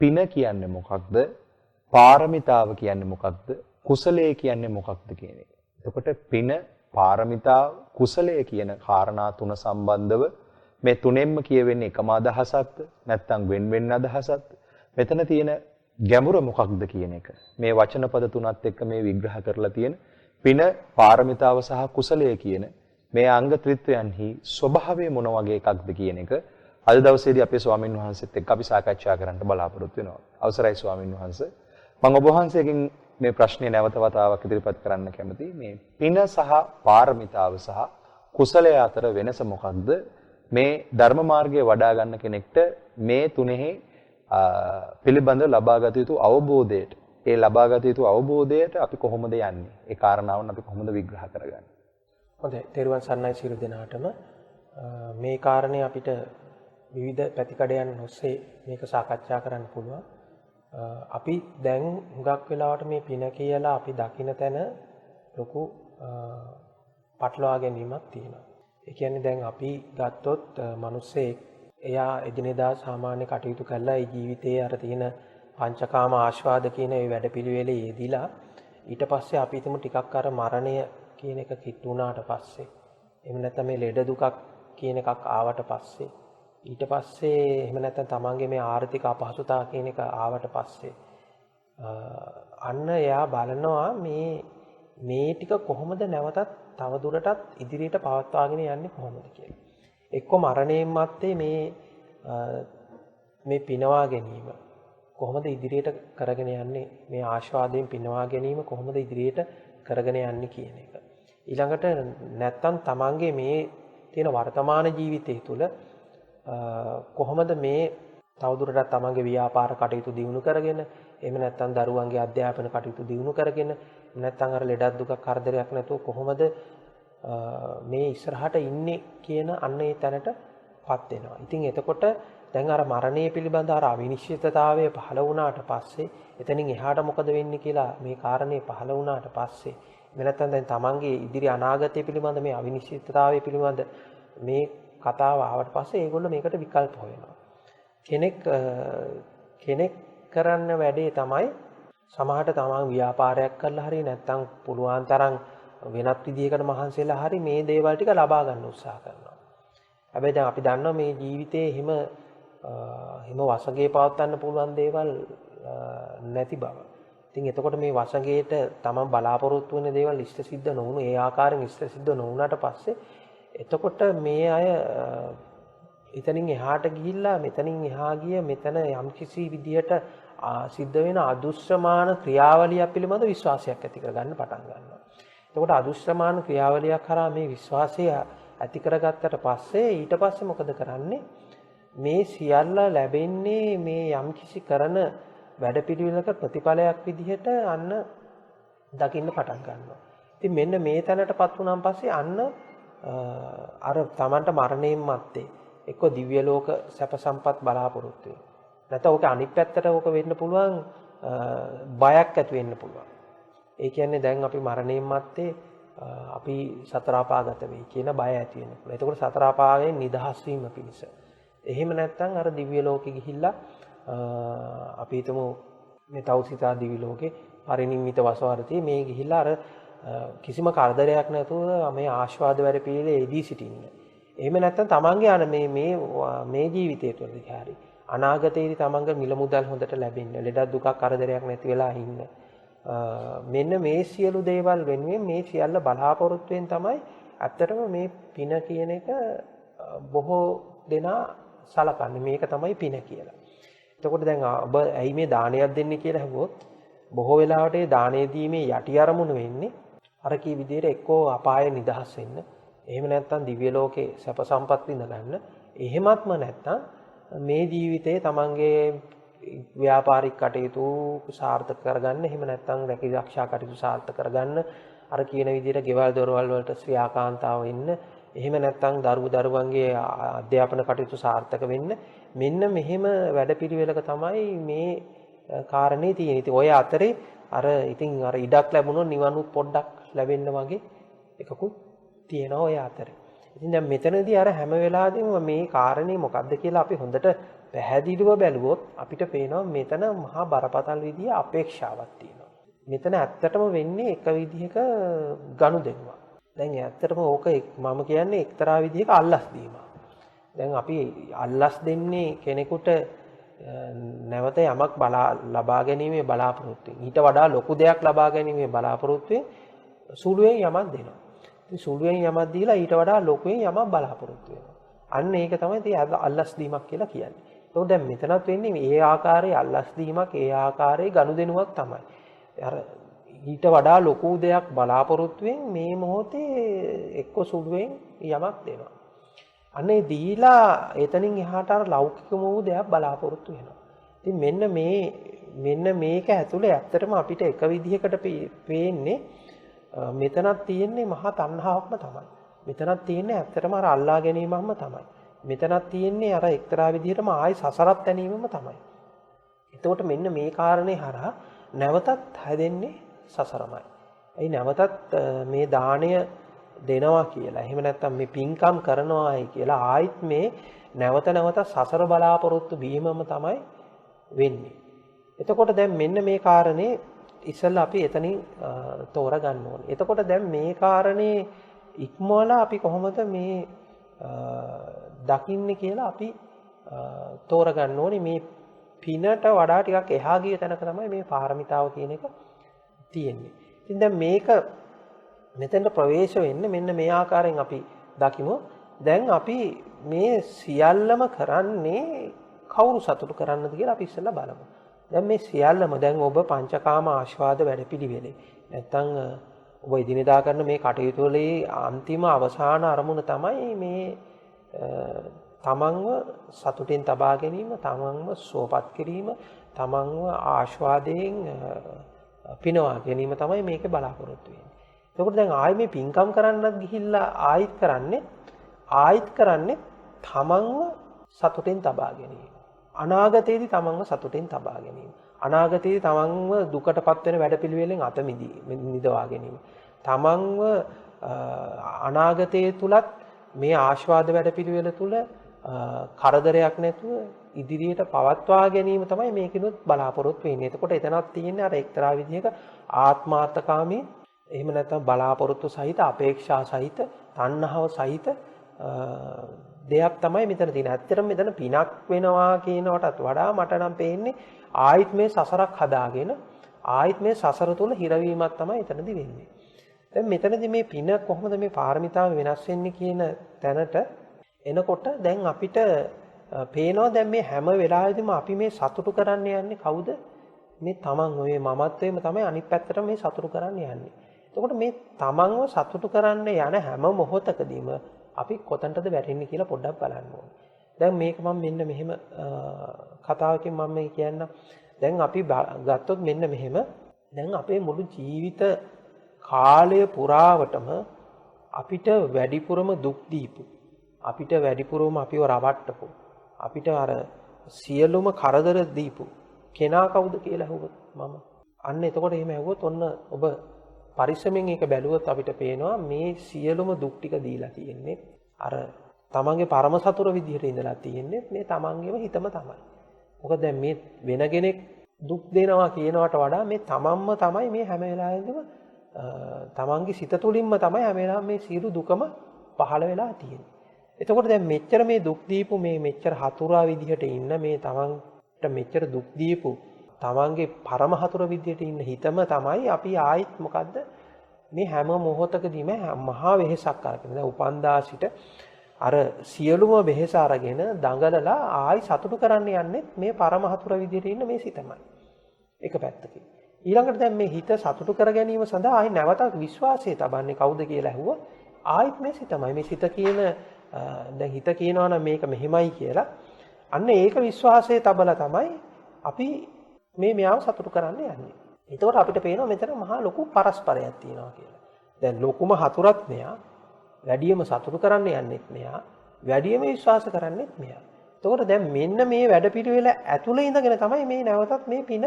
පින කියන්නේ මොකක්ද? පාරමිතාව කියන්නේ මොකක්ද? කුසලයේ කියන්නේ මොකක්ද කියන එක. එතකොට පින, පාරමිතාව, කුසලය කියන කාරණා තුන සම්බන්ධව මේ තුනෙන්ම කියවෙන්නේ එකම අදහසක්ද? නැත්නම් වෙන අදහසක්ද? මෙතන තියෙන ගැඹුර මොකක්ද කියන එක. මේ වචන පද තුනත් එක්ක මේ විග්‍රහ කරලා තියෙන පින, පාරමිතාව සහ කුසලය කියන මේ අංග ත්‍රිත්වයන්හි ස්වභාවය මොන වගේ එකක්ද කියන එක අද දවසේදී අපේ ස්වාමින් වහන්සේත් එක්ක අපි සාකච්ඡා කරන්න බලාපොරොත්තු වෙනවා. අවසරයි ස්වාමින් වහන්සේ. මම ඔබ වහන්සේගෙන් මේ ප්‍රශ්නේ නැවත වතාවක් ඉදිරිපත් කරන්න කැමතියි. මේ පින සහ පාරමිතාව සහ කුසලය අතර වෙනස මොකක්ද? මේ ධර්ම මාර්ගයේ වඩා ගන්න කෙනෙක්ට මේ තුනෙහි පිළිබඳ ලබාගත යුතු අවබෝධයට, ඒ ලබාගත යුතු අවබෝධයට අපි කොහොමද යන්නේ? ඒ කාරණාවන් අපි කොහොමද විග්‍රහ කරගන්නේ? හොඳයි. තෙරුවන් සරණයි සියලු දෙනාටම. මේ කාරණේ අපිට විවිධ පැතිකඩයන් ඔස්සේ මේක සාකච්ඡා කරන්න පුළුවන්. අපි දැන් හුඟක් වෙලාවට මේ පින කියලා අපි දකින තැන ලොකු පටලවා ගැනීමක් තියෙනවා. ඒ කියන්නේ දැන් අපි ගත්තොත් මිනිස්සෙක් එයා එදිනෙදා සාමාන්‍ය කටයුතු කරලා ඒ ජීවිතයේ අර තියෙන පංචකාම ආස්වාද කියන ඒ වැඩපිළිවෙලේ යෙදිලා ඊට පස්සේ අපි හිතමු ටිකක් අර මරණය කියන එක කිට්ටු වුණාට පස්සේ එහෙම නැත්නම් මේ ලෙඩ දුකක් කියන එකක් ආවට පස්සේ ඊට පස්සේ එහෙම නැත්නම් තමන්ගේ මේ ආර්ථික අපහසුතාව කියන එක ආවට පස්සේ අන්න එයා බලනවා මේ ටික කොහොමද නැවතත් තව දුරටත් ඉදිරියට පවත්වාගෙන යන්නේ කොහොමද කියලා. එක්ක මරණයෙන් මත්තේ මේ පිනවා ගැනීම කොහොමද ඉදිරියට කරගෙන යන්නේ, මේ ආශාදයෙන් පිනවා ගැනීම කොහොමද ඉදිරියට කරගෙන යන්නේ කියන එක. ඊළඟට නැත්තම් තමන්ගේ මේ තියෙන වර්තමාන ජීවිතය තුළ කොහොමද මේ තවදුරටත් තමන්ගේ ව්‍යාපාර කටයුතු දියුණු කරගෙන, එහෙම නැත්තම් දරුවන්ගේ අධ්‍යාපන කටයුතු දියුණු කරගෙන, නැත්තම් අර ලෙඩක් දුකක් කරදරයක් නැතුව කොහොමද මේ ඉස්සරහට ඉන්නේ කියන අන්න ඒ තැනටපත් වෙනවා. ඉතින් එතකොට දැන් අර මරණය පිළිබඳ අර අවිනිශ්චිතතාවය පහළ වුණාට පස්සේ එතනින් එහාට මොකද වෙන්නේ කියලා මේ කාරණේ පහළ වුණාට පස්සේ එහෙම නැත්නම් දැන් තමන්ගේ ඉදිරි අනාගතය පිළිබඳ මේ අවිනිශ්චිතතාවය පිළිබඳ මේ කතාව ආවට පස්සේ ඒගොල්ලෝ මේකට විකල්ප හොයනවා. කෙනෙක් කරන්න වැඩේ තමයි සමහරට තමන් ව්‍යාපාරයක් කරලා හරි නැත්නම් පුළුවන් තරම් වෙනත් විදිහකට මහන්සියලා හරි මේ දේවල් ටික ලබා ගන්න උත්සාහ කරනවා. හැබැයි දැන් අපි දන්නවා මේ ජීවිතේ හිම වසඟේ පවත්වන්න පුළුවන් දේවල් නැති බව. ඉතින් එතකොට මේ වසඟේට තමන් බලාපොරොත්තු වෙන දේවල් ඉෂ්ට සිද්ධ නොවුණු ඒ ආකාරයෙන් ඉෂ්ට සිද්ධ නොවුණාට පස්සේ එතකොට මේ අය එතනින් එහාට ගිහිල්ලා මෙතනින් එහා ගිය මෙතන යම්කිසි විදිහට සිද්ධ වෙන අදුෂ්‍යමාන ක්‍රියාවලියක් පිළිබඳ විශ්වාසයක් ඇති කරගන්න පටන් ගන්නවා. එතකොට අදුෂ්‍යමාන ක්‍රියාවලියක් කරා මේ විශ්වාසය ඇති කරගත්තට පස්සේ ඊට පස්සේ මොකද කරන්නේ? මේ සියල්ල ලැබෙන්නේ මේ යම්කිසි කරන වැඩපිළිවෙලක ප්‍රතිඵලයක් විදිහට අන්න දකින්න පටන් ගන්නවා. ඉතින් මෙන්න මේ තැනටපත් වුණාන් පස්සේ අන්න අර Tamanට මරණයෙන් මත්තේ එක්ක දිව්‍ය ලෝක සැප සම්පත් බලාපොරොත්තු වෙන. නැත්නම් ඕක අනිත් පැත්තට ඕක වෙන්න පුළුවන් බයක් ඇති වෙන්න පුළුවන්. ඒ කියන්නේ දැන් අපි මරණයෙන් මත්තේ අපි සතර අපාගත වෙයි කියන බය ඇති වෙන්න පුළුවන්. එතකොට සතර අපායෙන් නිදහස් වීම පිණිස. එහෙම නැත්නම් අර දිව්‍ය ලෝකෙ ගිහිල්ලා අපි හිතමු මේ තවුසිතා දිව්‍ය ලෝකේ පරිනිම්මිත වසවර්තිය මේ ගිහිල්ලා අර කිසිම කරදරයක් නැතුව මේ ආශාද වැඩ පිළිලේ එදී සිටින්න. එහෙම නැත්නම් තමන්ගේ අර මේ ජීවිතය තුළදී හරි අනාගතයේදී තමන්ගේ මිල මුදල් හොඳට ලැබෙන්න, ලෙඩ දුකක් කරදරයක් නැති වෙලා ඉන්න. මෙන්න මේ සියලු දේවල් වෙනුවෙන් මේ සියල්ල බලාපොරොත්තුෙන් තමයි ඇත්තටම මේ පින කියන එක බොහෝ දෙනා සලකන්නේ. මේක තමයි පින කියලා. එතකොට දැන් ඔබ ඇයි මේ දානයක් දෙන්නේ කියලා අහුවොත් බොහෝ වෙලාවට ඒ දානය දීමේ යටි අරමුණ වෙන්නේ අර කී විදිහට එක්කෝ අපායේ නිදහස් වෙන්න. එහෙම නැත්නම් දිව්‍ය ලෝකේ සැප සම්පත් විඳ ගන්න. එහෙමත්ම නැත්නම් මේ ජීවිතේ තමන්ගේ ව්‍යාපාරික කටයුතු සාර්ථක කරගන්න, එහෙම නැත්නම් රැකී ආරක්ෂා කටයුතු සාර්ථක කරගන්න, අර කියන විදිහට ගෙවල් දොරවල් වලට ශ්‍රියාකාන්තාව වෙන්න, එහෙම නැත්නම් දරුවන්ගේ අධ්‍යාපන කටයුතු සාර්ථක වෙන්න, මෙන්න මෙහෙම වැඩපිළිවෙලක තමයි මේ කාරණේ තියෙන්නේ. ඉතින් ඔය අතරේ අර ඉඩක් ලැබුණොත් නිවනුත් පොඩ්ඩක් ලැබෙන්න වගේ එකකුත් තියෙනවා ඔය අතරේ. ඉතින් දැන් මෙතනදී අර හැම වෙලාවෙදීම මේ කාරණේ මොකද්ද කියලා අපි හොඳට පැහැදිලිව බැලුවොත් අපිට පේනවා මෙතන මහා බරපතල විදිය අපේක්ෂාවක් තියෙනවා. මෙතන ඇත්තටම වෙන්නේ එක විදිහක ගනුදෙනුවක්. දැන් ඇත්තටම ඕක මම කියන්නේ එක්තරා විදිහක අල්ලස් දීමක්. දැන් අපි අල්ලස් දෙන්නේ කෙනෙකුට නැවත යමක් ලබා ගැනීමේ බලාපොරොත්තුවෙන්. ඊට වඩා ලොකු දෙයක් ලබා ගැනීමේ බලාපොරොත්තුවෙන් සුළුවෙන් යමක් දෙනවා. ඉතින් සුළුවෙන් යමක් දීලා ඊට වඩා ලොකුවෙන් යමක් බලාපොරොත්තු වෙනවා. අන්න ඒක තමයි ඉතින් අල්ලස් දීමක් කියලා කියන්නේ. ඒකෝ දැන් මෙතනත් වෙන්නේ මේ ආකාරයේ අල්ලස් දීමක්, ඒ ආකාරයේ ගනුදෙනුවක් තමයි. අර ඊට වඩා ලොකු දෙයක් බලාපොරොත්තුවෙන් මේ මොහොතේ එක්ක සුළුවෙන් යමක් දෙනවා. අනේ දීලා එතනින් එහාට අර ලෞකිකම වූ දෙයක් බලාපොරොත්තු වෙනවා. ඉතින් මෙන්න මේක ඇතුලේ ඇත්තටම අපිට එක විදිහකට පේන්නේ මෙතනක් තියෙන්නේ මහා තණ්හාවක්ම තමයි. මෙතනක් තියෙන්නේ ඇත්තටම අර අල්ලා ගැනීමක්ම තමයි. මෙතනක් තියෙන්නේ අර එක්තරා විදිහටම ආයි සසරත් තැනීමම තමයි. එතකොට මෙන්න මේ කාරණේ හරහා නැවතත් හැදෙන්නේ සසරමයි. ඒ නැවතත් මේ දාණය දෙනවා කියලා. එහෙම නැත්නම් මේ පින්කම් කරනවායි කියලා ආයිත් මේ නැවත සසර බලාපොරොත්තු වීමම තමයි වෙන්නේ. එතකොට දැන් මෙන්න මේ කාරණේ ඉස්සෙල්ලා අපි එතනින් තෝරගන්න ඕනේ. එතකොට දැන් මේ කාරණේ ඉක්මවලා අපි කොහොමද මේ දකින්නේ කියලා අපි තෝරගන්න ඕනේ. මේ පිනට වඩා ටිකක් එහා ගිය තැනක තමයි මේ පාරමිතාව කියන එක තියෙන්නේ. ඉතින් දැන් මේක මෙතෙන්ට ප්‍රවේශ වෙන්නේ මෙන්න මේ ආකාරයෙන් අපි දකිමු. දැන් අපි මේ සියල්ලම කරන්නේ කවුරු සතුටු කරන්නද කියලා අපි ඉස්සෙල්ලා බලමු. දැන් මේ සියල්ලම දැන් ඔබ පංචකාම ආස්වාද වැඩපිළිවෙලේ නැත්තම් ඔබ එදිනෙදා කරන මේ කටයුතු වලේ අන්තිම අවසාන අරමුණ තමයි මේ තමන්ව සතුටින් තබා ගැනීම, තමන්ව සුවපත් කිරීම, තමන්ව ආස්වාදයෙන් පිනවා ගැනීම තමයි මේකේ බලාපොරොත්තු වෙන්නේ. එතකොට දැන් ආයි මේ පින්කම් කරන්නත් ගිහිල්ලා ආයිත් කරන්නේ තමන්ව සතුටින් තබා ගැනීම. අනාගතයේදී තමන්ව සතුටින් තබා ගැනීම. අනාගතයේදී තමන්ව දුකටපත් වෙන වැඩපිළිවෙලෙන් අත මිදවා ගැනීම. තමන්ව අනාගතයේ තුලත් මේ ආශාද වැඩපිළිවෙල තුල කරදරයක් නැතුව ඉදිරියට පවත්වා ගැනීම තමයි මේකිනුත් බලාපොරොත්තු වෙන්නේ. එතකොට එතනක් තියෙන්නේ අර එක්තරා විදිහක ආත්මාර්ථකාමී, එහෙම නැත්නම් බලාපොරොත්තු සහිත, අපේක්ෂා සහිත, තණ්හාව සහිත දෙයක් තමයි මෙතන තියෙන්නේ. ඇත්තටම මෙතන පිනක් වෙනවා කියනකටත් වඩා මට නම් පේන්නේ ආයිත් මේ සසරක් හදාගෙන ආයිත් මේ සසර තුල හිරවීමක් තමයි එතනදී වෙන්නේ. දැන් මෙතනදී මේ පින කොහොමද මේ පාරමිතාව වෙනස් වෙන්නේ කියන තැනට එනකොට දැන් අපිට පේනවා දැන් මේ හැම වෙලාවෙදිම අපි මේ සතුටු කරන්න යන්නේ කවුද? මේ තමන් ඔය මමත්වයේම තමයි අනිත් පැත්තට මේ සතුටු කරන්න යන්නේ. එතකොට මේ තමන්ව සතුටු කරන්න යන හැම මොහොතකදීම අපි කොතනටද වැටෙන්නේ කියලා පොඩ්ඩක් බලන්න ඕනේ. දැන් මේක මම මෙන්න මෙහෙම කතාවකින් මම මේ කියන්න. දැන් අපි ගත්තොත් මෙන්න මෙහෙම. දැන් අපේ මුළු ජීවිත කාලය පුරාවටම අපිට වැඩිපුරම දුක් දීපු, අපිට වැඩිපුරම අපිව රවට්ටපු, අපිට අර සියලුම කරදර දීපු කෙනා කවුද කියලා අහුවොත් මම. අන්න එතකොට එහෙම ඇහුවොත් ඔන්න ඔබ පරිස්සමෙන් ඒක බැලුවොත් අපිට පේනවා මේ සියලුම දුක් ටික දීලා තියෙන්නේ අර තමන්ගේ පරම සතුර විදිහට ඉඳලා තියෙන්නේ මේ තමන්ගේම හිතම තමයි. මොකද දැන් මේ වෙන කෙනෙක් දුක් දෙනවා කියනවට වඩා මේ තමන්ම තමයි මේ හැම වෙලාවෙම තමන්ගේ සිත තුළින්ම තමයි හැම වෙලාවෙම මේ සියලු දුකම පහළ වෙලා තියෙන්නේ. එතකොට දැන් මෙච්චර මේ දුක් දීපු මේ මෙච්චර හතුරා විදිහට ඉන්න මේ තමන්ට මෙච්චර දුක් දීපු තමන්ගේ පරම හතුර විදිහට ඉන්න හිතම තමයි අපි ආයිත් මොකද්ද මේ හැම මොහොතකදීම මහා වෙහෙසක් අරගෙන දැන් උපන්දා සිට අර සියලුම වෙහෙස අරගෙන දඟලලා ආයි සතුටු කරන්න යන්නේ මේ පරම හතුර විදිහට ඉන්න මේ සිතමයි. එක පැත්තකින්. ඊළඟට දැන් මේ හිත සතුටු කර ගැනීම සඳහා ආයි නැවතත් විශ්වාසය තබන්නේ කවුද කියලා ඇහුවා. ආයිත් මේ සිතමයි. මේ සිත කියන දැන් හිත කියනවා නම් මේක මෙහෙමයි කියලා. අන්න ඒක විශ්වාසය තබලා තමයි අපි මෙයාව සතුටු කරන්න යන්නේ. එතකොට අපිට පේනවා මෙතන මහා ලොකු පරස්පරයක් තියෙනවා කියලා. දැන් ලොකුම හතුරත් මෙයා, වැඩියම සතුටු කරන්න යන්නෙත් මෙයා, වැඩියම විශ්වාස කරන්නෙත් මෙයා. එතකොට දැන් මෙන්න මේ වැඩපිළිවෙල ඇතුළේ ඉඳගෙන තමයි මේ නැවතත් මේ පින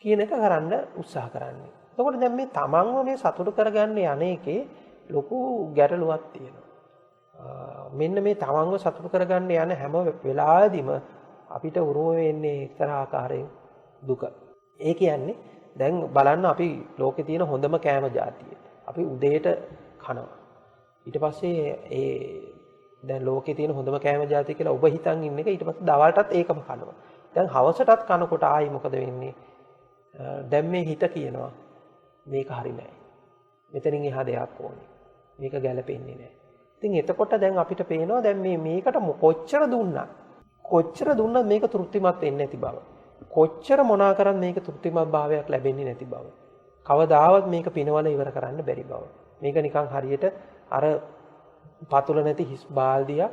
කියන එක කරන්න උත්සාහ කරන්නේ. එතකොට දැන් මේ තමන්ව මේ සතුටු කරගන්න යන්නේකේ ලොකු ගැටලුවක් තියෙනවා. මෙන්න මේ තමන්ව සතුටු කරගන්න යන හැම වෙලාවෙදිම අපිට උරුම වෙන්නේ එක්තරා ආකාරයෙන් දුක. ඒ කියන්නේ දැන් බලන්න අපි ලෝකේ තියෙන හොඳම කෑම ජාතිය. අපි උදේට කනවා. ඊට පස්සේ දැන් ලෝකේ තියෙන හොඳම කෑම ජාතිය කියලා ඔබ හිතන් ඉන්න එක ඊට පස්සේ දවල්ටත් ඒකම කනවා. දැන් හවසටත් කනකොට ආයි මොකද වෙන්නේ? දැන් මේ හිත කියනවා මේක හරි නෑ. මෙතනින් එහා දෙයක් ඕනේ. මේක ගැලපෙන්නේ නෑ. ඉතින් එතකොට දැන් අපිට පේනවා දැන් මේකට කොච්චර දුන්නත් මේක තෘප්තිමත් වෙන්නේ නැති බව. කොච්චර මොනා කරත් මේක තෘප්තිමත් භාවයක් ලැබෙන්නේ නැති බව. කවදාවත් මේක පිනවල ඉවර කරන්න බැරි බව. මේක නිකන් හරියට අර පතුල නැති හිස් බාල්දියක්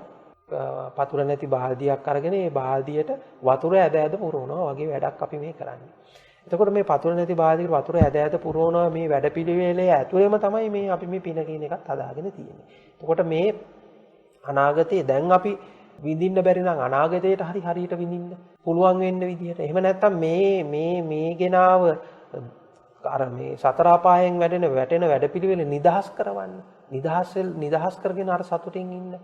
පතුල නැති බාල්දියක් අරගෙන ඒ බාල්දියට වතුර ඇද ඇද පුරවනවා වගේ වැඩක් අපි මේ කරන්නේ. එතකොට මේ පතුල නැති බාල්දියට වතුර ඇද ඇද පුරවනවා මේ වැඩපිළිවෙලේ ඇතුළේම තමයි මේ අපි මේ පින කියන එකත් හදාගෙන තියෙන්නේ. එතකොට මේ අනාගතයේ දැන් අපි විඳින්න බැරි නම් අනාගතයට හරියට විඳින්න පුළුවන් වෙන්න විදිහට. එහෙම නැත්නම් මේ ගෙනාව අර මේ සතර අපායෙන් වැටෙන වැඩපිළිවෙල නිදහස් කරවන්න. නිදහස් කරගෙන අර සතුටින් ඉන්න.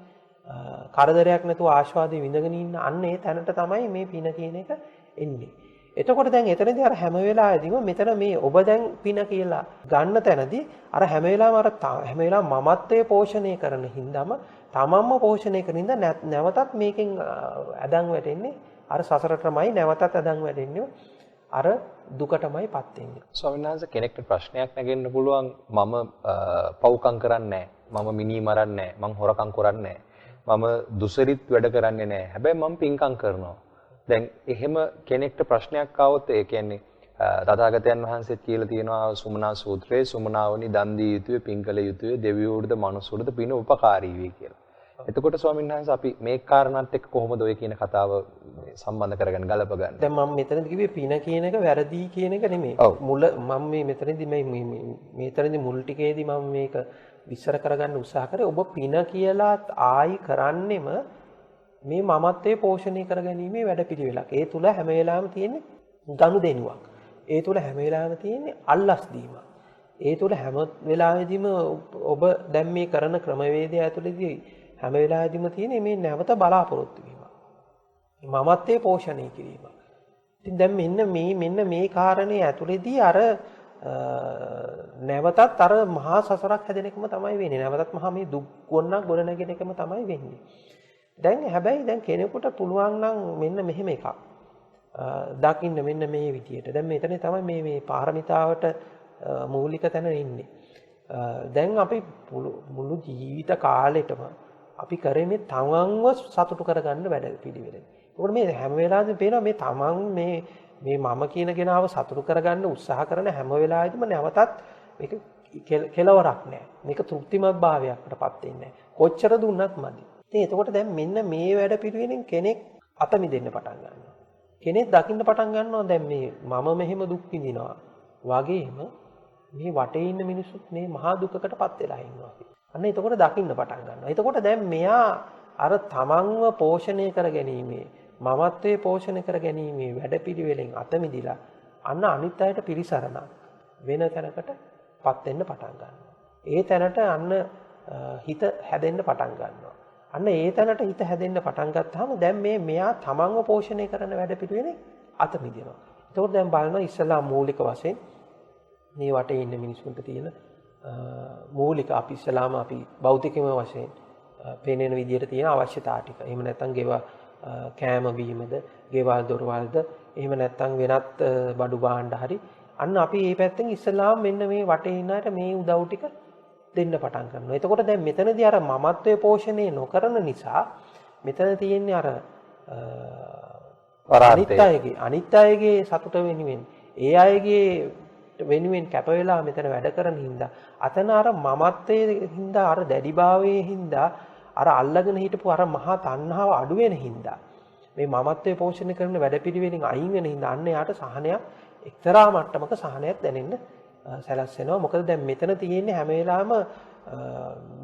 කරදරයක් නැතුව ආස්වාදයේ විඳගෙන ඉන්න. අන්න ඒ තැනට තමයි මේ පින කියන එක එන්නේ. එතකොට දැන් එතනදී අර හැම වෙලාවෙදීම මෙතන මේ ඔබ දැන් පින කියලා ගන්න තැනදී අර හැම වෙලාවෙම මමත්වයේ පෝෂණය කරන හින්දාම තමන්ම පෝෂණය කරන හින්දා නැවතත් මේකෙන් ඇදන් වැටෙන්නේ අර සසරටමයි නැවතත් ඇදන් වැටෙන්නේ අර දුකටමයිපත් වෙන්නේ. ස්වාමීන් වහන්සේ කෙනෙක්ට ප්‍රශ්නයක් නැගෙන්න පුළුවන් මම පව්කම් කරන්නේ නැහැ. මම මිනි මරන්නේ නැහැ. මම හොරකම් කරන්නේ නැහැ. මම දුසරිත් වැඩ කරන්නේ නැහැ. හැබැයි මම පින්කම් කරනවා. දැන් එහෙම කෙනෙක්ට ප්‍රශ්නයක් ආවොත් ඒ කියන්නේ තථාගතයන් වහන්සේත් කියලා තියෙනවා සුමනා සූත්‍රයේ සුමනාවනි දන් දිය යුතුය පින් කළ යුතුය දෙවියෝටද මනුස්සෝටද පින උපකාරී වේ කියලා. එතකොට ස්වාමීන් වහන්සේ අපි මේ කාරණාත් එක්ක කොහොමද ඔය කියන කතාව සම්බන්ධ කරගෙන ගලප ගන්න? දැන් මම මෙතනදී කිව්වේ පින කියන එක වැරදි කියන එක නෙමෙයි. මුල මම මෙතනදී මුල් ටිකේදී මම මේක විස්තර කරගන්න උත්සාහ කරේ ඔබ පින කියලා ආයි කරන්නෙම මේ මමත්වයේ පෝෂණය කරගැනීමේ වැඩපිළිවෙලක්. ඒ තුල හැම වෙලාවෙම තියෙන්නේ ගනුදෙනුවක්. ඒ තුල හැම වෙලාවෙම තියෙන්නේ අල්ලස් දීමක්. ඒ තුල හැම වෙලාවෙදීම ඔබ දැන් මේ කරන ක්‍රමවේදය ඇතුළේදී හැම වෙලාවෙදීම තියෙන්නේ මේ නැවත බලාපොරොත්තු වීම. මමත්වයේ පෝෂණය කිරීම. ඉතින් දැන් මෙන්න මේ කාරණේ ඇතුළේදී අර නැවතත් අර මහා සසරක් හැදෙන එකම තමයි වෙන්නේ. නැවතත් මහා මේ දුක් ගොන්නක් ගොඩනගෙන එකම තමයි වෙන්නේ. දැන් හැබැයි දැන් කෙනෙකුට පුළුවන් නම් මෙන්න මෙහෙම එකක් දකින්න මෙන්න මේ විදියට. දැන් මෙතන තමයි මේ පාරමිතාවට මූලික තැන ඉන්නේ. දැන් අපි මුළු ජීවිත කාලෙටම අපි කරේ මේ තමන්ව සතුටු කරගන්න වැඩ පිළිවෙල. ඒකට මේ හැම වෙලාවෙම පේනවා මේ තමන් මේ මම කියන කෙනාව සතුටු කරගන්න උත්සාහ කරන හැම වෙලාවෙදිම නැවතත් මේක කෙලවරක් නැහැ. මේක තෘප්තිමත් භාවයකටපත් වෙන්නේ නැහැ. කොච්චර දුන්නත් මදි. ඉතින් එතකොට දැන් මෙන්න මේ වැඩ පිළිවෙලෙන් කෙනෙක් අත මිදෙන්න පටන් ගන්නවා. කෙනෙක් දකින්න පටන් ගන්නවා දැන් මේ මම මෙහෙම දුක් විඳිනවා වගේම මේ වටේ ඉන්න මිනිස්සුත් මේ මහා දුකකටපත් වෙලා ඉන්නවා. අන්න එතකොට දකින්න පටන් ගන්නවා. එතකොට දැන් මෙයා අර තමන්ව පෝෂණය කරගැනීමේ මමත්වයේ පෝෂණය කරගැනීමේ වැඩපිළිවෙලෙන් අත මිදිලා අන්න අනිත් අයට පිළිසරණ වෙන තැනකටපත් වෙන්න පටන් ගන්නවා. ඒ තැනට අන්න හිත හැදෙන්න පටන් ගන්නවා. අන්න ඒ තැනට හිත හැදෙන්න පටන් ගත්තාම දැන් මෙයා තමන්ව පෝෂණය කරන වැඩපිළිවෙලෙන් අත මිදෙනවා. එතකොට දැන් බලනවා ඉස්සලා මූලික වශයෙන් මේ වටේ ඉන්න මිනිස්සුන්ට තියෙන මූලික අපි ඉස්සලාම අපි භෞතිකම වශයෙන් පේනෙන විදිහට තියෙන අවශ්‍යතා ටික. එහෙම නැත්නම් කෑම බීමද, ගෙවල් දොරවල්ද, එහෙම නැත්නම් වෙනත් බඩු භාණ්ඩ හරි. අන්න අපි මේ පැත්තෙන් ඉස්සලාම මෙන්න මේ වටේ ඉන්නට මේ උදව් ටික දෙන්න පටන් ගන්නවා. එතකොට දැන් මෙතනදී අර මමත්වයේ පෝෂණය නොකරන නිසා මෙතන තියෙන්නේ අර අනිත් අයගේ සතුට වෙනුවෙන් ඒ අයගේ වෙනුවෙන් කැප වෙලා මෙතන වැඩ කරන හින්දා අතන අර මමත්වයේ හින්දා අර දැඩිභාවයේ හින්දා අර අල්ලගෙන හිටපු අර මහා තණ්හාව අඩු වෙන හින්දා මේ මමත්වයේ පෝෂණය කරන වැඩපිළිවෙලින් අයින් වෙන හින්දා අන්න යාට සහනයක් එක්තරා මට්ටමක සහනයක් දැනෙන්න සැලසෙනවා. මොකද දැන් මෙතන තියෙන්නේ හැම වෙලාවෙම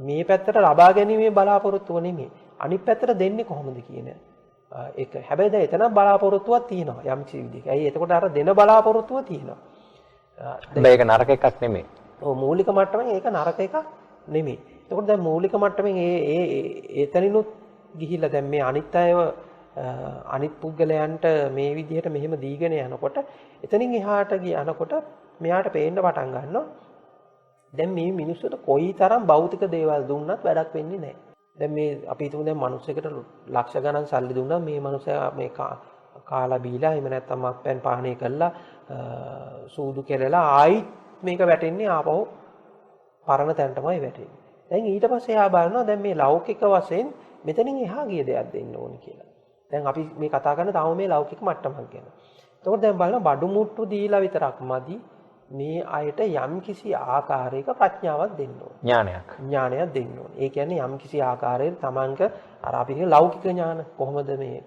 මේ පැත්තට ලබා ගැනීමේ බලාපොරොත්තුව නෙමෙයි. අනිත් පැත්තට දෙන්නේ කොහොමද කියන එක. හැබැයි දැන් එතන බලාපොරොත්තුවක් තියෙනවා යම් කිසි විදිහක. ඇයි එතකොට අර දෙන බලාපොරොත්තුව තියෙනවා. මේක නරක එකක් නෙමෙයි. ඔව් මූලික මට්ටමෙන් ඒක නරක එකක් නෙමෙයි. එතකොට දැන් මූලික මට්ටමින් එතනිනුත් ගිහිල්ලා දැන් මේ අනිත් අයව අනිත් පුද්ගලයන්ට මේ විදිහට මෙහෙම දීගෙන යනකොට එතනින් එහාට යනකොට මෙයාට පේන්න පටන් ගන්නවා දැන් මේ මිනිස්සුන්ට කොයිතරම් භෞතික දේවල් දුන්නත් වැඩක් වෙන්නේ නැහැ. දැන් මේ අපි හිතමු දැන් මිනිස්සෙකුට ලක්ෂ ගණන් සල්ලි දුන්නා මේ මිනිස්සයා මේ කාලා බීලා එහෙම නැත්නම් මත්පැන් පානය කළා සූදු කෙරලා ආයිත් මේක වැටෙන්නේ ආපහු පරණ තැනටමයි වැටෙන්නේ. දැන් ඊට පස්සේ එයා බලනවා දැන් මේ ලෞකික වශයෙන් මෙතනින් එහා ගිය දෙයක් දෙන්න ඕනේ කියලා. දැන් අපි මේ කතා කරන තාම මේ ලෞකික මට්ටමක් ගැන. එතකොට දැන් බලන්න බඩු මුට්ටු දීලා විතරක් මදි මේ අයට යම් කිසි ආකාරයක ප්‍රඥාවක් දෙන්න ඕනේ. ඥානයක් දෙන්න ඕනේ. ඒ කියන්නේ යම් කිසි ආකාරයක තමන්ක අර අපි කියන ලෞකික ඥාන කොහොමද මේ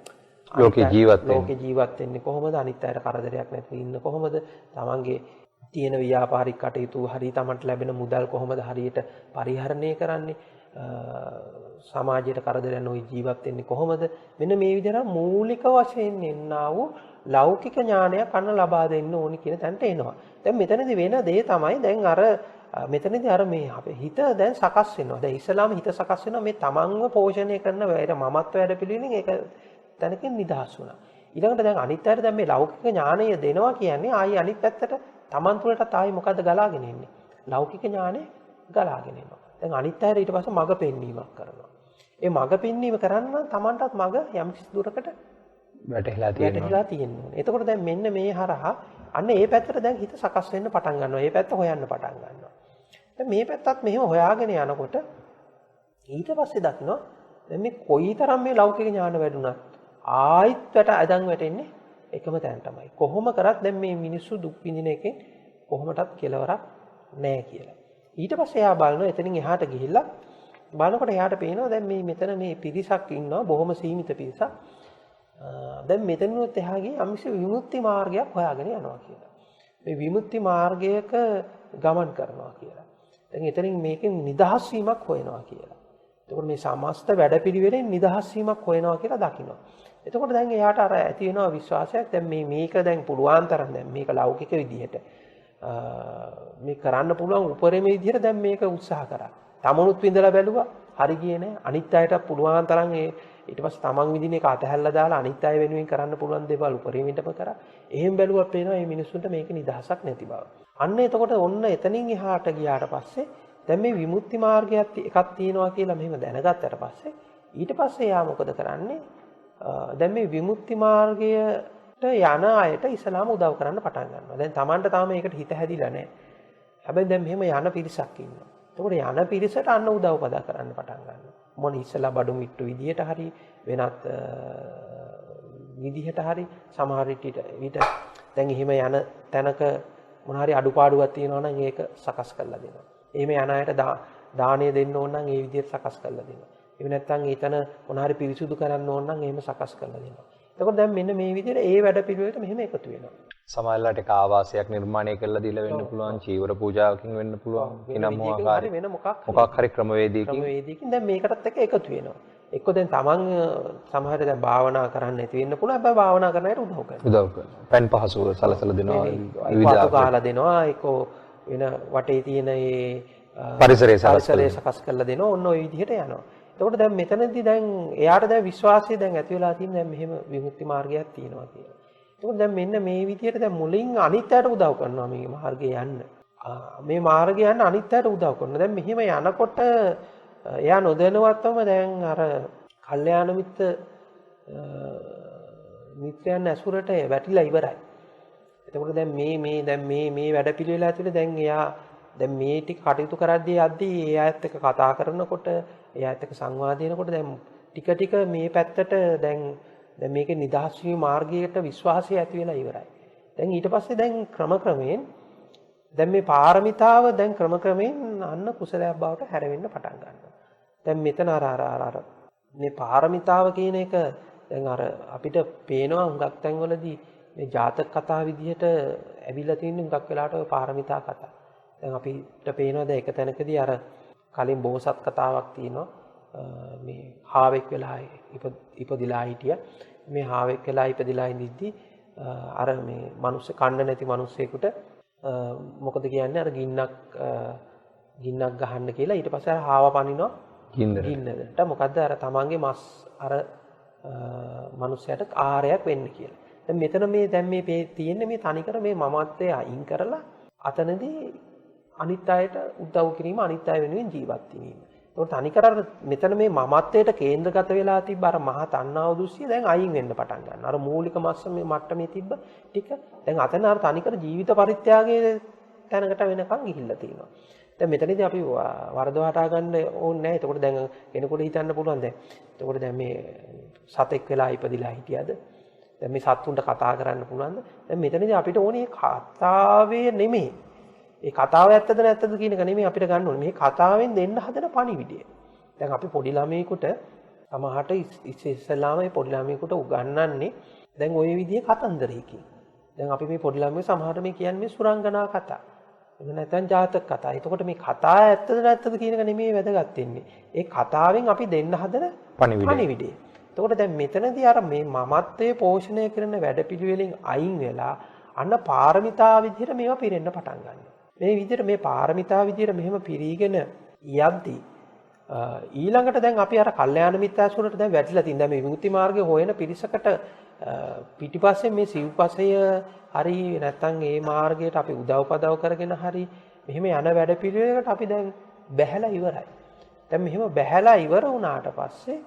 ලෝකේ ජීවත් වෙන්නේ කොහොමද අනිත් අයට කරදරයක් නැතුව ඉන්න කොහොමද තමන්ගේ තියෙන ව්‍යාපාරික කටයුතු හරිය තමන්ට ලැබෙන මුදල් කොහොමද හරියට පරිහරණය කරන්නේ සමාජයට කරදරයක් නොවි ජීවත් වෙන්නේ කොහොමද මෙන්න මේ විදිහට මූලික වශයෙන් එන්නා වූ ලෞකික ඥානයක් අන්න ලබා දෙන්න ඕනි කියන තැනට එනවා. දැන් මෙතනදී වෙන දේ තමයි දැන් අර මෙතනදී අර මේ අපේ හිත දැන් සකස් වෙනවා. දැන් ඉස්සලාම හිත සකස් වෙනවා මේ තමන්ව පෝෂණය කරන මමත්ව වැඩ පිළිවෙලින් ඒක තැනකින් නිදහස් වුණා. ඊළඟට දැන් අනිත් අයට දැන් මේ ලෞකික ඥානය දෙනවා කියන්නේ ආයි අනිත් පැත්තට තමන් තුළටත් ආයි මොකද්ද ගලාගෙන එන්නේ? ලෞකික ඥානෙ ගලාගෙන එනවා. දැන් අනිත් අයට ඊට පස්සේ මඟ පෙන්වීමක් කරනවා. ඒ මඟ පෙන්වීම කරන්න තමන්ටත් මඟ යම් කිසි දුරකට වැටහිලා තියෙනවා. එතකොට දැන් මෙන්න මේ හරහා අන්න ඒ පැත්තට දැන් හිත සකස් වෙන්න පටන් ගන්නවා. ඒ පැත්ත හොයන්න පටන් ගන්නවා. දැන් මේ පැත්තත් මෙහෙම හොයාගෙන යනකොට ඊට පස්සේ දකිනවා දැන් මේ කොයිතරම් මේ ලෞකික ඥාන වැඩුණත් ආයිත් අදන් වැටෙන්නේ එකම තැන තමයි. කොහොම කරත් දැන් මේ මිනිස්සු දුක් විඳින එකෙන් කොහොමටත් කෙලවරක් නැහැ කියලා. ඊට පස්සේ එයා බලනවා එතනින් එහාට ගිහිල්ලා බලනකොට එයාට පේනවා දැන් මේ මෙතන මේ පිරිසක් ඉන්නවා බොහොම සීමිත පිරිසක්. දැන් මෙතනිනුත් එහා ගිහින් අමිෂ විමුක්ති මාර්ගයක් හොයාගෙන යනවා කියලා. මේ විමුක්ති මාර්ගයක ගමන් කරනවා කියලා. දැන් එතනින් මේකෙන් නිදහස් වීමක් හොයනවා කියලා. එතකොට මේ සමස්ත වැඩපිළිවෙලෙන් නිදහස් වීමක් හොයනවා කියලා දකිනවා. එතකොට දැන් එයාට අර ඇති වෙනවා විශ්වාසයක් දැන් මේක දැන් පුළුවන් තරම් දැන් මේක ලෞකික විදිහට මේ කරන්න පුළුවන් උපරිම විදිහට දැන් මේක උත්සාහ කරා. තමනුත් විඳලා බැලුවා හරි ගියේ නෑ. අනිත් අයටත් පුළුවන් තරම් ඊට පස්සේ තමන් විදින එක අතහැරලා දාලා අනිත් අය වෙනුවෙන් කරන්න පුළුවන් දේවල් උපරිමයටම කරා. එහෙම බැලුවත් පේනවා මේ මිනිස්සුන්ට මේක නිදහසක් නැති බව. අන්න එතකොට ඔන්න එතනින් එහාට ගියාට පස්සේ දැන් මේ විමුක්ති මාර්ගයක් එකක් තියෙනවා කියලා මෙහෙම දැනගත්තට පස්සේ ඊට පස්සේ යා මොකද කරන්නේ? දැන් මේ විමුක්ති මාර්ගයට යන අයට ඉස්ලාම උදව් කරන්න පටන් ගන්නවා. දැන් Tamanට තාම ඒකට හිත හැදිලා නැහැ. හැබැයි දැන් මෙහෙම යන පිරිසක් ඉන්නවා. එතකොට යන පිරිසට අන්න උදව් පදා කරන්න පටන් ගන්නවා. මොන ඉස්සලා බඩු මිට්ටු විදියට හරි වෙනත් විදිහට හරි සමහර විට දැන් එහෙම යන තැනක මොන හරි අඩුපාඩුවක් තියෙනවා නම් ඒක සකස් කරලා දෙනවා. එහෙම යන අයට දාණය දෙන්න ඕන නම් ඒ විදිහට සකස් කරලා දෙනවා. එහෙම නැත්නම් ඊතන මොන හරි පිරිසුදු කරන්න ඕන නම් එහෙම සකස් කරලා දෙනවා. එතකොට දැන් මෙන්න මේ විදිහට ඒ වැඩ පිළිවෙලට මෙහෙම එකතු වෙනවා. සමහරවිට ඒක ආවාසයක් නිර්මාණය කරලා දීලා වෙන්න පුළුවන්, චීවර පූජාවකින් වෙන්න පුළුවන්. එනම් මොහාකාරී වෙන මොකක් හරි ක්‍රමවේදයකින් දැන් මේකටත් එක්ක එකතු වෙනවා. එක්ක දැන් Taman සමහරට දැන් භාවනා කරන්න නැති වෙන්න පුළුවන්. හැබැයි භාවනා කරන අයට උදව් කරනවා. පෙන් පහසුව සලසලා දෙනවා. විවිධ කාලා දෙනවා. ඒක වෙන වටේ තියෙන ඒ පරිසරය සකස් කරලා දෙනවා. ඔන්න ඔය විදිහට යනවා. එතකොට දැන් මෙතනදී දැන් එයාට දැන් විශ්වාසය දැන් ඇති වෙලා තියෙන දැන් මෙහෙම විමුක්ති මාර්ගයක් තියෙනවා කියලා. එතකොට දැන් මෙන්න මේ විදිහට දැන් මුලින් අනිත් අයට උදව් කරනවා මේ මාර්ගේ යන්න. මේ මාර්ගය යන්න අනිත් අයට උදව් කරනවා. දැන් මෙහෙම යනකොට එයා නොදැනුවත්වම දැන් අර කල්යාණ මිත්‍රයන් ඇසුරට වැටිලා ඉවරයි. එතකොට දැන් මේ වැඩපිළිවෙල ඇතුලේ දැන් එයා දැන් මේ ටික කටයුතු කරද්දී යද්දී එයාත් එක්ක කතා කරනකොට එයාත් එක්ක සංවාද දෙනකොට දැන් ටික මේ පැත්තට දැන් මේකේ නිදහස් වීම මාර්ගයට විශ්වාසය ඇති වෙලා ඉවරයි. දැන් ඊට පස්සේ දැන් ක්‍රමක්‍රමයෙන් දැන් මේ පාරමිතාව දැන් ක්‍රමක්‍රමයෙන් අන්න කුසලයක් බවට හැරෙන්න පටන් ගන්නවා. දැන් මෙතන අර මේ පාරමිතාව කියන එක දැන් අර අපිට පේනවා හුඟක් තැන්වලදී මේ ජාතක කතා විදිහට ඇවිල්ලා තියෙන හුඟක් වෙලාවට ඔය පාරමිතා කතා. දැන් අපිට පේනවා දැන් එක තැනකදී අර කලින් බෝසත් කතාවක් තියෙනවා. මේ හාවෙක් වෙලා ඉපදිලා හිටියා. මේ හාවෙක් වෙලා ඉපදිලා ඉඳිද්දි අර මේ මිනිස්සු කන්න නැති මිනිස්සෙකුට මොකද කියන්නේ අර ගින්නක් ගින්නක් ගහන්න කියලා ඊට පස්සේ අර හාව පනිනවා ගින්නට. මොකද්ද අර තමන්ගේ මස් අර මනුස්සයට ආහාරයක් වෙන්න කියලා. දැන් මෙතන මේ තියෙන්නේ මේ තනිකර මේ මමත්වයේ අයින් කරලා අතනදී අනිත් අයට උදව් කිරීම අනිත් අය වෙනුවෙන් ජීවත් වීම. ඒක තනිකර මෙතන මේ මමත්වයට කේන්ද්‍රගත වෙලා තිබ්බ අර මහා තණ්හාව දුස්සිය දැන් අයින් වෙන්න පටන් ගන්නවා. අර මූලික මස්ස මේ මට්ටමේ තිබ්බ ටික දැන් අතන අර තනිකර ජීවිත පරිත්‍යාගයේ තැනකට වෙනකන් ගිහිල්ලා තියෙනවා. දැන් මෙතනදී අපි වරදවා හටා ගන්න ඕනේ නැහැ. එතකොට දැන් කෙනෙකුට හිතන්න පුළුවන් දැන්. එතකොට දැන් මේ සතෙක් වෙලා ඉපදිලා හිටියද? දැන් මේ සත්තුන්ට කතා කරන්න පුළුවන්ද? දැන් මෙතනදී අපිට ඕනේ කතාවේ නෙමෙයි. ඒ කතාව ඇත්තද නැත්තද කියන එක නෙමෙයි අපිට ගන්න ඕනේ. මේ කතාවෙන් දෙන්න හදන පණිවිඩය. දැන් අපි පොඩි ළමයෙකුට සමහරට ඉස්සෙල්ලාම මේ පොඩි ළමයෙකුට උගන්වන්නේ දැන් ওই විදිහේ කතන්දරයකින්. දැන් අපි මේ පොඩි ළමයි සමහරට මේ කියන්නේ සුරංගනා කතා. එහෙම නැත්නම් ජාතක කතා. එතකොට මේ කතාව ඇත්තද නැත්තද කියන එක නෙමෙයි වැදගත් වෙන්නේ. ඒ කතාවෙන් අපි දෙන්න හදන පණිවිඩය. එතකොට දැන් මෙතනදී අර මේ මමත්වයේ පෝෂණය කරන වැඩපිළිවෙලින් අයින් වෙලා අන්න පාරමිතා විදිහට මේවා පිරෙන්න පටන් ගන්නවා. මේ විදිහට මේ පාරමිතා විදිහට මෙහෙම පිරීගෙන යද්දී ඊළඟට දැන් අපි අර කල්යාණ මිත්‍යාසුරට දැන් වැටිලා තින් දැන් මේ විමුක්ති මාර්ගය හොයන පිරිසකට පිටිපස්සේ මේ සිව්පසය හරි නැත්නම් ඒ මාර්ගයට අපි උදව්පදව් කරගෙන හරි මෙහෙම යන වැඩපිළිවෙලකට අපි දැන් බැහැලා ඉවරයි. දැන් මෙහෙම බැහැලා ඉවර වුණාට පස්සේ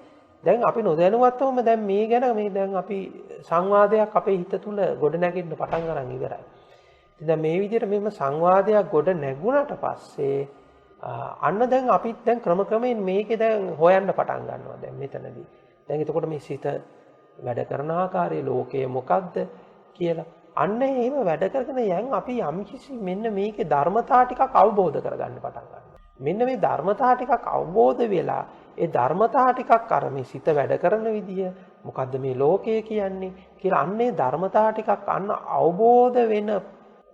දැන් අපි නොදැනුවත්වම දැන් මේ ගැන මේ දැන් අපි සංවාදයක් අපේ හිත තුල ගොඩ නැගෙන්න පටන් ගන්න ඉවරයි. ඉතින් දැන් මේ විදිහට මෙහෙම සංවාදයක් ගොඩ නැගුණාට පස්සේ අන්න දැන් අපි දැන් ක්‍රමයෙන් මේකේ දැන් හොයන්න පටන් ගන්නවා දැන් මෙතනදී. දැන් එතකොට මේ සිත වැඩ කරන ආකාරයේ ලෝකය මොකක්ද කියලා අන්න එහෙම වැඩ කරගෙන යන් අපි යම්කිසි මෙන්න මේකේ ධර්මතා ටිකක් අවබෝධ කරගන්න පටන් ගන්නවා. මෙන්න මේ ධර්මතා ටිකක් අවබෝධ වෙලා ඒ ධර්මතා ටිකක් අර මේ සිත වැඩ කරන විදිය මොකද්ද මේ ලෝකය කියන්නේ කියලා අන්නේ ධර්මතා ටිකක් අන්න අවබෝධ වෙන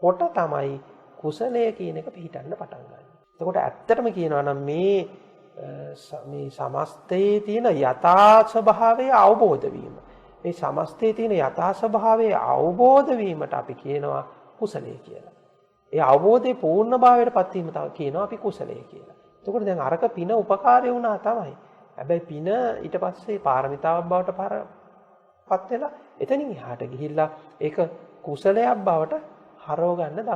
කොට තමයි කුසලය කියන එක පිළිටන්න පටන් ගන්න. එතකොට ඇත්තටම කියනවා නම් මේ සමස්තයේ තියෙන යථා ස්වභාවය අවබෝධ වීම. මේ සමස්තයේ තියෙන යථා ස්වභාවය අවබෝධ වීමට අපි කියනවා කුසලය කියලා. ඒ අවබෝධයේ පූර්ණභාවයටපත් වීම තමයි කියනවා අපි කුසලය කියලා. එතකොට දැන් අරක පින උපකාරය වුණා තමයි. හැබැයි පින ඊට පස්සේ පාරමිතාවක් බවට පත් වෙලා එතනින් එහාට ගිහිල්ලා ඒක කුසලයක් බවට හරව ගන්න